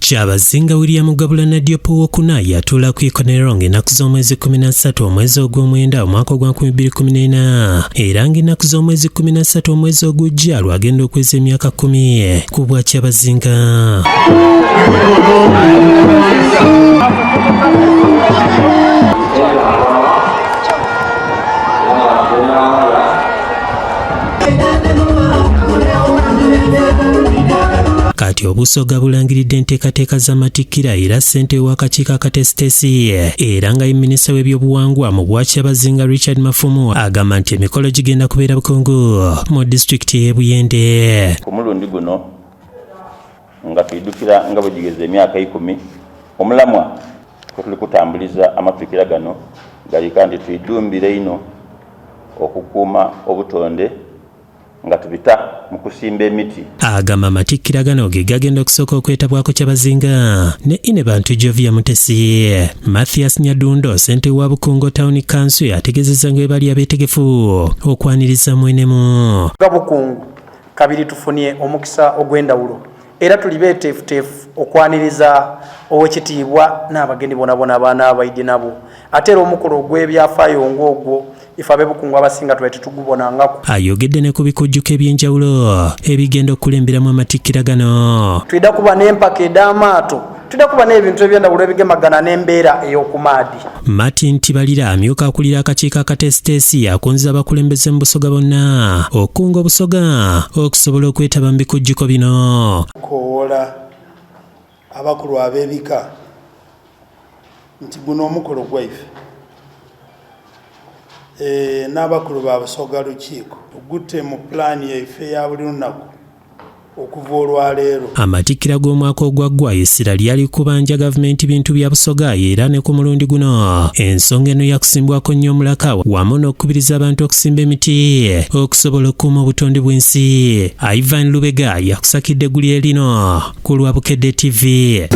Kyabazinga William Gabulana Diop okuna yatuula ku ikonero ng'ennaku z'omwezi 13 omwezi ogw'omwenda omwaka gwa 2014 era ng'ennaku z'omwezi 13 omwezi ogujja lwagenda okweza emyaka 10 ku bwa Kyabazinga. Kati obusoga bulangiridde enteekateeka z'amatikkira era ssente w'akakiiko akatesitesi era nga minisita w'ebyobuwangwa mu bwa Kyabazinga Richard Mafumu agamba nti emikolo gigenda kubeera bukungu mu disitulikiti y'e Buyende. Ku mulundi guno nga tuyiddukira nga bwe gigeze emyaka 10 omulamwa kwe tuli kutambuliza amatikkira gano galika nti tuyidumbire ino okukuuma obutonde nga tubita mu kusimba emiti. Agamba amatikkira gano ge gagenda okusooka okwetabwako Kyabazinga ne ine bantu Jovia Mutesi. Mathias Nyadundo ssente wa Bukungo Town Council ategeezezza nga bali abeetegefu okwaniriza mwenemu. Bukungu kabiri tufunye omukisa ogw'endawulo era tuli beeteefuteefu okwaniriza ow'ekitiibwa n'abagenyi bonabona abaana abaidye nabo ate era omukolo ogw'ebyafaayo ng'ogwo ifa Bukungu abasinga twete tugubonangako. Ayogedde ne ku bikujjuko eby'enjawulo ebigenda okulemberamu amatikkira gano. Twida kuba n'empaka ed'amaato, twida kuba n'ebintu eby'endawulo ebigemagana n'embeera ey'okumaadi. Martin Tibalira amyuka akulira akakiiko akatesitesi akunze abakulembeze mu Busoga bonna okunga obusoga okusobola okwetaba mu bikujjuko bino. Koola abakulu ab'ebika nti guno omukolo gwaife n'abakulu ba Busoga lukiiko gutte mu pulaani yaife ya buli lunaku okuva olwaleero. Amatikkira g'omwaka ogwaggwa essira lyali kubanja gavumenti bintu bya Busoga era ne ku mulundi guno ensonga eno yakusimbwako nnyo omulaka wamu n'okukubiriza abantu okusimba emiti okusobola okukuuma obutonde bw'ensi. Ivan Lubega yakusakidde eggulire lino ku lwa Bukedde TV.